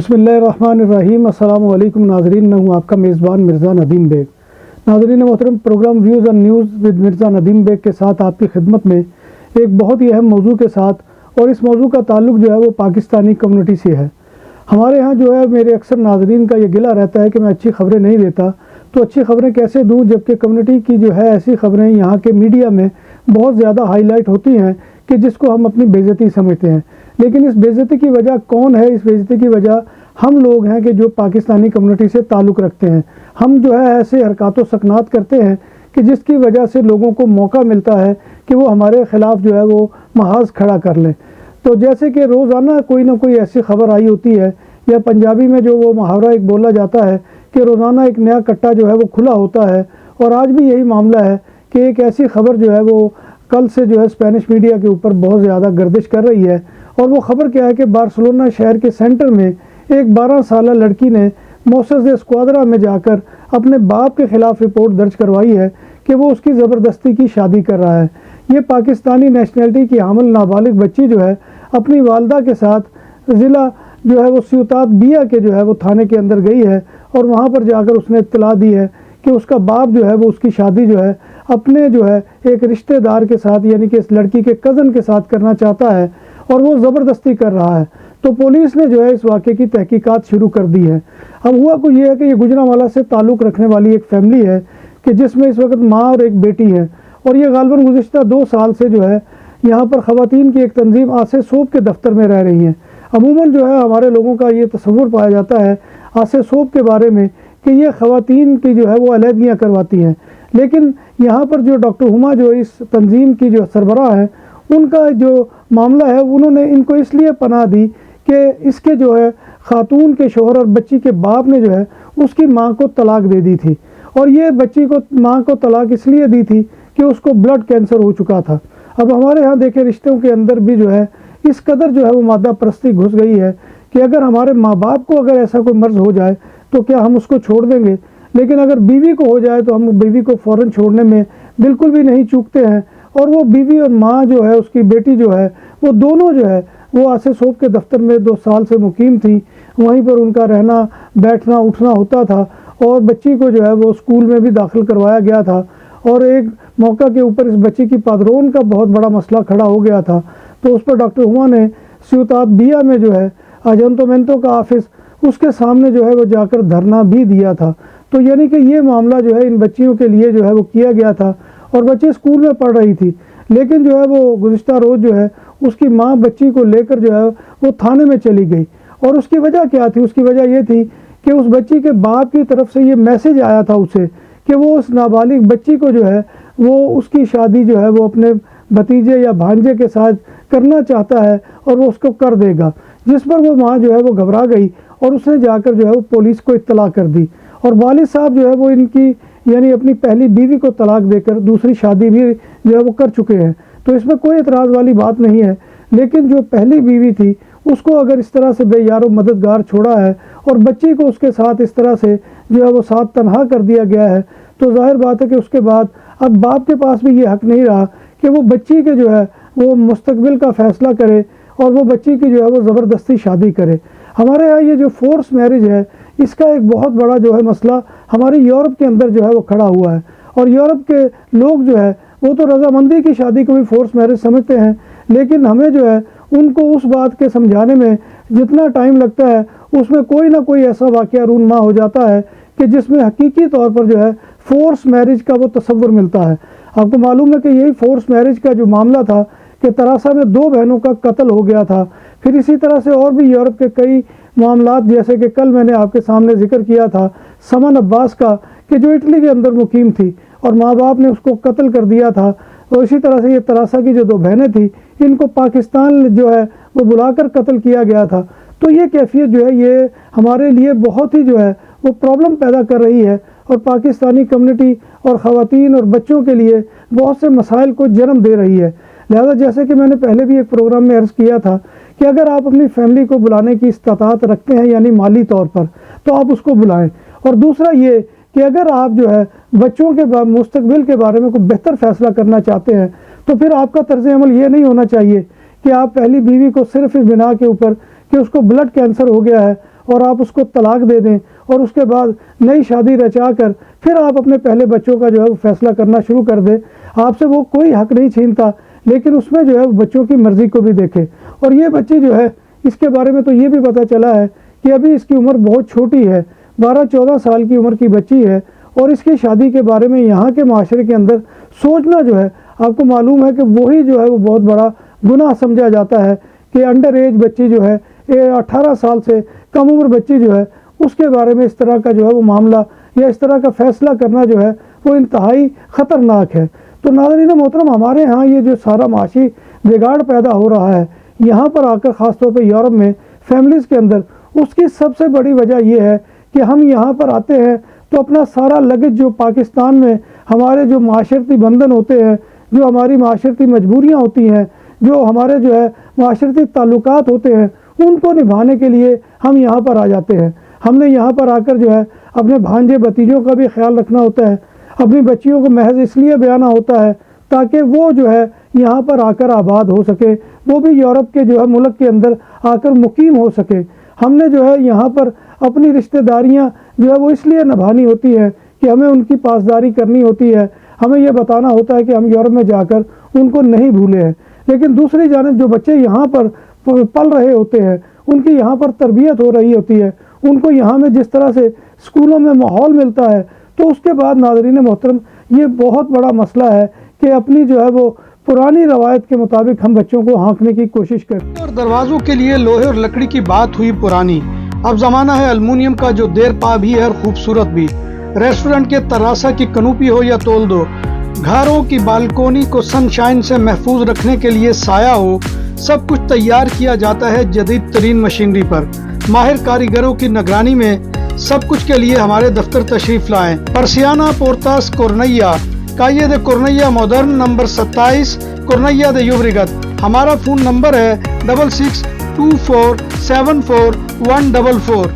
बिस्मिल्लाहिर्रहमानिर्रहीम। अस्सलामु अलैकुम नाज़रीन, मैं हूं आपका मेज़बान मिर्ज़ा नदीम बेग। नाज़रीन मोहतरम, programme views and news with Mirza Nadeem Baig के साथ आपकी खिदमत में एक बहुत ही अहम मौजू के साथ, और इस मौजू का ताल्लुक़ जो है वो पाकिस्तानी कम्युनिटी से है। हमारे यहाँ जो है मेरे अक्सर नाज़रीन का ये गिला रहता है कि मैं अच्छी ख़बरें नहीं देता, तो अच्छी ख़बरें कैसे दूँ जबकि कम्युनिटी की जो है ऐसी ख़बरें यहाँ के मीडिया में बहुत ज़्यादा हाईलाइट होती हैं कि जिसको हम अपनी बेइज्जती समझते हैं। लेकिन इस बेइज्जती की वजह कौन है? इस बेइज्जती की वजह हम लोग हैं कि जो पाकिस्तानी कम्युनिटी से ताल्लुक़ रखते हैं। हम जो है ऐसे हरकत व सकनात करते हैं कि जिसकी वजह से लोगों को मौका मिलता है कि वो हमारे ख़िलाफ़ जो है वो महाज़ खड़ा कर लें। तो जैसे कि रोज़ाना कोई ना कोई ऐसी ख़बर आई होती है, या पंजाबी में जो वो मुहावरा एक बोला जाता है कि रोज़ाना एक नया कट्टा जो है वो खुला होता है। और आज भी यही मामला है कि एक ऐसी ख़बर जो है वो कल से जो है स्पेनिश मीडिया के ऊपर बहुत ज़्यादा गर्दिश कर रही है। और वो ख़बर क्या है कि बार्सिलोना शहर के सेंटर में एक 12 साला लड़की ने मोसेस स्क्वाड्रा में जाकर अपने बाप के ख़िलाफ़ रिपोर्ट दर्ज करवाई है कि वो उसकी ज़बरदस्ती की शादी कर रहा है। ये पाकिस्तानी नेशनलिटी की हामिल नाबालिग बच्ची जो है अपनी वालदा के साथ ज़िला जो है वो सिउतात बिया के जो है वो थाने के अंदर गई है, और वहाँ पर जाकर उसने इत्तला दी है कि उसका बाप जो है वो उसकी शादी जो है अपने जो है एक रिश्तेदार के साथ, यानी कि इस लड़की के कज़न के साथ करना चाहता है, और वो ज़बरदस्ती कर रहा है। तो पुलिस ने जो है इस वाक़े की तहकीकात शुरू कर दी है। अब हुआ कुछ ये है कि ये गुजरांवाला से ताल्लुक़ रखने वाली एक फ़ैमिली है कि जिसमें इस वक्त माँ और एक बेटी है, और ये गालिबन गुज़िश्ता 2 साल से जो है यहाँ पर ख़वातीन की एक तंजीम आसे सोब के दफ्तर में रह रही हैं। अमूमन जो है हमारे लोगों का ये तसव्वुर पाया जाता है आसे सोब के बारे में कि ये ख़वातीन की जो है वो अलहदगियाँ करवाती हैं, लेकिन यहाँ पर जो डॉक्टर हुमा जो इस तंजीम की जो सरबराह है, उनका जो मामला है उन्होंने इनको इसलिए पनाह दी कि इसके जो है ख़ातून के शोहर और बच्ची के बाप ने जो है उसकी माँ को तलाक दे दी थी, और ये बच्ची को माँ को तलाक इसलिए दी थी कि उसको ब्लड कैंसर हो चुका था। अब हमारे यहाँ देखें रिश्तों के अंदर भी जो है इस कदर जो है वो मादा परस्ती घुस गई है कि अगर हमारे माँ बाप को अगर ऐसा कोई मर्ज़ हो जाए तो क्या हम उसको छोड़ देंगे, लेकिन अगर बीवी को हो जाए तो हम बीवी को फ़ौरन छोड़ने में बिल्कुल भी नहीं चूकते हैं। और वो बीवी और माँ जो है उसकी बेटी जो है वो दोनों जो है वो आसे सोब के दफ्तर में 2 साल से मुकीम थी, वहीं पर उनका रहना बैठना उठना होता था, और बच्ची को जो है वो स्कूल में भी दाखिल करवाया गया था। और एक मौका के ऊपर इस बच्ची की पादरोन का बहुत बड़ा मसला खड़ा हो गया था, तो उस पर डॉक्टर हुमा ने सिउतात बिया में जो है अजंतोमेंतो का ऑफिस उसके सामने जो है वो जाकर धरना भी दिया था। तो यानी कि ये मामला जो है इन बच्चियों के लिए जो है वो किया गया था, और बच्ची स्कूल में पढ़ रही थी, लेकिन जो है वो गुज़िश्ता रोज़ जो है उसकी माँ बच्ची को लेकर जो है वो थाने में चली गई। और उसकी वजह क्या थी? उसकी वजह ये थी कि उस बच्ची के बाप की तरफ से ये मैसेज आया था उसे कि वो उस नाबालिग बच्ची को जो है वो उसकी शादी जो है वो अपने भतीजे या भांजे के साथ करना चाहता है, और वो उसको कर देगा। जिस पर वो माँ जो है वो घबरा गई और उसने जाकर जो है वो पुलिस को इत्तला कर दी, और वालिद साहब जो है वो इनकी यानी अपनी पहली बीवी को तलाक देकर दूसरी शादी भी जो है वो कर चुके हैं। तो इसमें कोई एतराज़ वाली बात नहीं है, लेकिन जो पहली बीवी थी उसको अगर इस तरह से बेयारो मददगार छोड़ा है और बच्ची को उसके साथ इस तरह से जो है वो साथ तनहा कर दिया गया है, तो जाहिर बात है कि उसके बाद अब बाप के पास भी ये हक़ नहीं रहा कि वो बच्ची के जो है वो मुस्तकबिल का फ़ैसला करे और वो बच्ची की जो है वो ज़बरदस्ती शादी करे। हमारे यहाँ ये जो फोर्स मैरिज है इसका एक बहुत बड़ा जो है मसला हमारे यूरोप के अंदर जो है वो खड़ा हुआ है, और यूरोप के लोग जो है वो तो रजामंदी की शादी को भी फोर्स मैरिज समझते हैं, लेकिन हमें जो है उनको उस बात के समझाने में जितना टाइम लगता है उसमें कोई ना कोई ऐसा वाक़या रूनमा हो जाता है कि जिसमें हकीकी तौर पर जो है फोर्स मैरिज का वो तसव्वुर मिलता है। आपको मालूम है कि यही फोर्स मैरिज का जो मामला था कि तरासा में 2 बहनों का कत्ल हो गया था। फिर इसी तरह से और भी यूरोप के कई मामलात, जैसे कि कल मैंने आपके सामने जिक्र किया था समन अब्बास का, कि जो इटली के अंदर मुकीम थी और माँ बाप ने उसको कत्ल कर दिया था। और इसी तरह से ये तरासा की जो 2 बहनें थी इनको पाकिस्तान जो है वो बुलाकर कत्ल किया गया था। तो ये कैफियत जो है ये हमारे लिए बहुत ही जो है वो प्रॉब्लम पैदा कर रही है, और पाकिस्तानी कम्युनिटी और ख़वातीन और बच्चों के लिए बहुत से मसाइल को जन्म दे रही है। लिहाजा जैसे कि मैंने पहले भी एक प्रोग्राम में अर्ज़ किया था कि अगर आप अपनी फैमिली को बुलाने की इस्तात रखते हैं यानी माली तौर पर, तो आप उसको बुलाएं। और दूसरा ये कि अगर आप जो है बच्चों के मुस्तकबिल के बारे में कोई बेहतर फ़ैसला करना चाहते हैं, तो फिर आपका तर्ज़ अमल ये नहीं होना चाहिए कि आप पहली बीवी को सिर्फ इस बिना के ऊपर कि उसको ब्लड कैंसर हो गया है और आप उसको तलाक दे दें और उसके बाद नई शादी रचा कर फिर आप अपने पहले बच्चों का जो है वो फैसला करना शुरू कर दें। आपसे वो कोई हक नहीं छीनता, लेकिन उसमें जो है बच्चों की मर्ज़ी को भी देखे। और ये बच्ची जो है, इसके बारे में तो ये भी पता चला है कि अभी इसकी उम्र बहुत छोटी है, 12-14 साल की उम्र की बच्ची है। और इसकी शादी के बारे में यहाँ के माशरे के अंदर सोचना जो है, आपको मालूम है कि वही जो है वो बहुत बड़ा गुनाह समझा जाता है कि अंडर एज बच्ची जो है, 18 साल से कम उम्र बच्ची जो है, उसके बारे में इस तरह का जो है वो मामला या इस तरह का फैसला करना जो है वो इंतहाई ख़तरनाक है। तो नाज़रीन मोहतरम, हमारे यहाँ ये जो सारा माशी बिगाड़ पैदा हो रहा है यहाँ पर आकर, ख़ास तौर पे यूरोप में फैमिलीज़ के अंदर, उसकी सबसे बड़ी वजह ये है कि हम यहाँ पर आते हैं तो अपना सारा लगेज जो पाकिस्तान में हमारे जो माशरती बंधन होते हैं, जो हमारी माशरती मजबूरियाँ होती हैं, जो हमारे जो है माशरती ताल्लुकात होते हैं, उनको निभाने के लिए हम यहाँ पर आ जाते हैं। हमने यहाँ पर आकर जो है अपने भांजे भतीजों का भी ख्याल रखना होता है, अपनी बच्चियों को महज इसलिए बयाना होता है ताकि वो जो है यहाँ पर आकर आबाद हो सके, वो भी यूरोप के जो है मुल्क के अंदर आकर मुकीम हो सके। हमने जो है यहाँ पर अपनी रिश्तेदारियाँ जो है वो इसलिए निभानी होती है कि हमें उनकी पासदारी करनी होती है, हमें ये बताना होता है कि हम यूरोप में जाकर उनको नहीं भूले हैं। लेकिन दूसरी जानिब जो बच्चे यहाँ पर पल रहे होते हैं, उनकी यहाँ पर तरबियत हो रही होती है, उनको यहाँ में जिस तरह से स्कूलों में माहौल मिलता है, तो उसके बाद नाज़रीन मोहतरम ये बहुत बड़ा मसला है कि अपनी जो है वो पुरानी रवायत के मुताबिक हम बच्चों को हाँकने की कोशिश करें। और दरवाज़ों के लिए लोहे और लकड़ी की बात हुई पुरानी, अब ज़माना है अलमुनियम का जो देर पा भी है और खूबसूरत भी। रेस्टोरेंट के तरासा की कनूपी हो या तोल दो, घरों की बालकोनी को सनशाइन से महफूज रखने के लिए साया हो, सब कुछ तैयार किया जाता है जदीद तरीन मशीनरी पर। माहिर कारीगरों की निगरानी में सब कुछ के लिए हमारे दफ्तर तशरीफ लाएं। परसियाना पोर्तास कोरनैया, काये दे कोरनैया मॉडर्न, नंबर 27, कोरनैया दे युवरिगत। हमारा फ़ोन नंबर है 6624741144।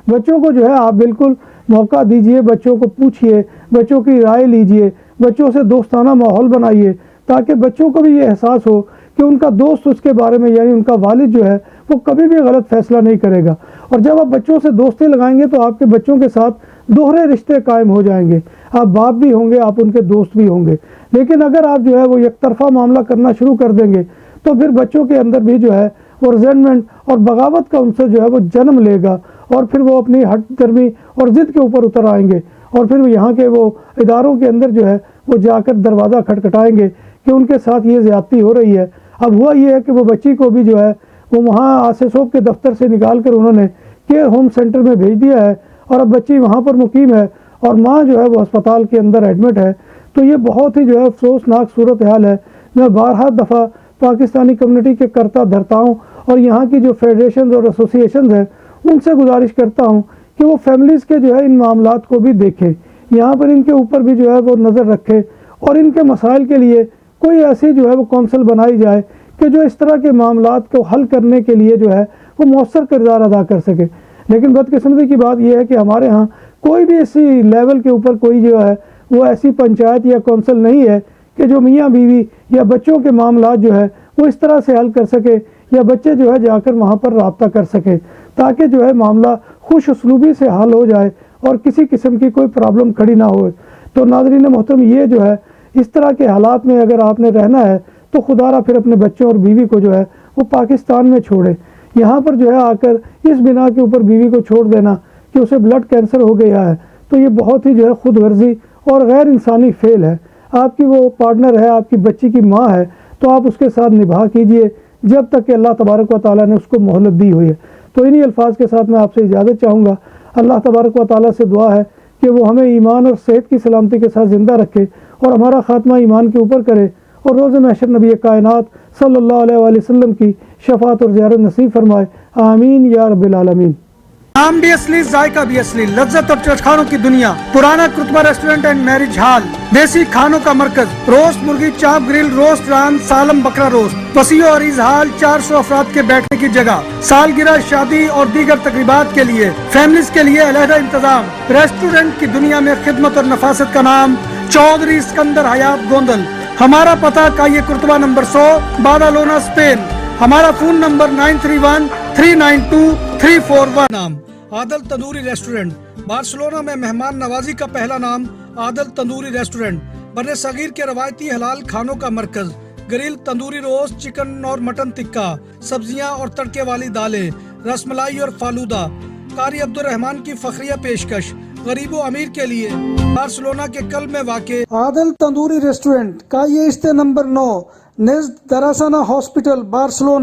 बच्चों को जो है आप बिल्कुल मौका दीजिए, बच्चों को पूछिए, बच्चों की राय लीजिए, बच्चों से दोस्ताना माहौल बनाइए, ताकि बच्चों को भी ये एहसास हो कि उनका दोस्त उसके बारे में, यानी उनका वालिद जो है वो कभी भी गलत फैसला नहीं करेगा। और जब आप बच्चों से दोस्ती लगाएंगे तो आपके बच्चों के साथ दोहरे रिश्ते कायम हो जाएंगे, आप बाप भी होंगे, आप उनके दोस्त भी होंगे। लेकिन अगर आप जो है वो एक तरफा मामला करना शुरू कर देंगे तो फिर बच्चों के अंदर भी जो है वो रिजेंटमेंट और बगावत का उनसे जो है वो जन्म लेगा, और फिर वो अपनी हट गर्मी और ज़िद के ऊपर उतर आएंगे, और फिर यहाँ के वो इदारों के अंदर जो है वो जाकर दरवाज़ा खटखटाएंगे कि उनके साथ ये ज़्यादती हो रही है। अब हुआ ये है कि वो बच्ची को भी जो है वो वहाँ आसिसोब के दफ्तर से निकाल कर उन्होंने केयर होम सेंटर में भेज दिया है, और अब बच्ची वहाँ पर मुकीम है और माँ जो है वो अस्पताल के अंदर एडमिट है। तो ये बहुत ही जो है अफसोसनाक सूरत हाल है। मैं बारहा दफ़ा पाकिस्तानी कम्युनिटी के करता धरताओं और यहाँ की जो फेडरेशन और एसोसिएशन है उनसे गुजारिश करता हूँ कि वो फैमिलीज़ के जो है इन मामलात को भी देखें, यहाँ पर इनके ऊपर भी जो है वो नज़र रखें, और इनके मसाइल के लिए कोई ऐसी जो है वो कौंसल बनाई जाए कि जो इस तरह के मामलात को हल करने के लिए जो है वो मौसर किरदार अदा कर सके। लेकिन बदकिस्मती की बात यह है कि हमारे यहाँ कोई भी इसी लेवल के ऊपर कोई जो है वो ऐसी पंचायत या कौंसल नहीं है कि जो मियाँ बीवी या बच्चों के मामलात जो है वो इस तरह से हल कर सके, या बच्चे जो है जाकर वहाँ पर रब्ता कर सके, ताकि जो है मामला खुश उसलूबी से हल हो जाए और किसी किस्म की कोई प्रॉब्लम खड़ी ना हो। तो नाज़रीन मोहतरम, ये जो है इस तरह के हालात में अगर आपने रहना है तो खुदारा फिर अपने बच्चों और बीवी को जो है वो पाकिस्तान में छोड़े। यहाँ पर जो है आकर इस बिना के ऊपर बीवी को छोड़ देना कि उसे ब्लड कैंसर हो गया है, तो ये बहुत ही जो है खुद गर्जी और गैर इंसानी फेल है। आपकी वो पार्टनर है, आपकी बच्ची की माँ है, तो आप उसके साथ निभा कीजिए जब तक कि अल्लाह तबारक व तआला ने उसको मोहलत दी हुई है। तो इन्हीं अल्फाज के साथ मैं आपसे इजाज़त चाहूँगा। अल्लाह तबारक व तआला से दुआ है कि वो हमें ईमान और सेहत की सलामती के साथ ज़िंदा रखे और हमारा ख़ात्मा ईमान के ऊपर करे, और रोज़ महशर नबी कायनात सल्लल्लाहु अलैहि वसल्लम की शफात और ज़ियारत नसीब फरमाए। आमीन या रब्बिल आलमीन। नाम भी असली, जायका भी असली, लज्जत और चटखानों की दुनिया। पुराना कुतबा रेस्टोरेंट एंड मैरिज हॉल, देसी खानों का मरकज, रोस्ट मुर्गी, चाप ग्रिल, रोस्ट रान, सालम बकरा रोस्ट, वसीओ और इजहाल, 400 अफराद के बैठने की जगह, सालगिरह, शादी और दीगर तकरीबात के लिए, फैमिलीज के लिए अलहदा इंतजाम। रेस्टोरेंट की दुनिया में खिदमत और नफासत का नाम चौधरी सिकंदर हयात गोंदल। हमारा पता का ये कुर्तबा नंबर 100, बादालोना, स्पेन। हमारा फोन नंबर 931 392341। नाम आदल तंदूरी रेस्टोरेंट। बार्सिलोना में मेहमान नवाजी का पहला नाम आदल तंदूरी रेस्टोरेंट। बर्रे सगीर के रवायती हलाल खानों का मरकज। ग्रिल, तंदूरी रोस्ट, चिकन और मटन टिक्का, सब्जियां और तड़के वाली दालें, रसमलाई और फालूदा। कारी अब्दुर्रहमान की फखरिया पेशकश गरीबो अमीर के लिए। बार्सिलोना के कल्ब में वाक़े आदल तंदूरी रेस्टोरेंट का ये इस्ते नंबर 9 नेज़्द दरासाना हॉस्पिटल, बार्सिलोना।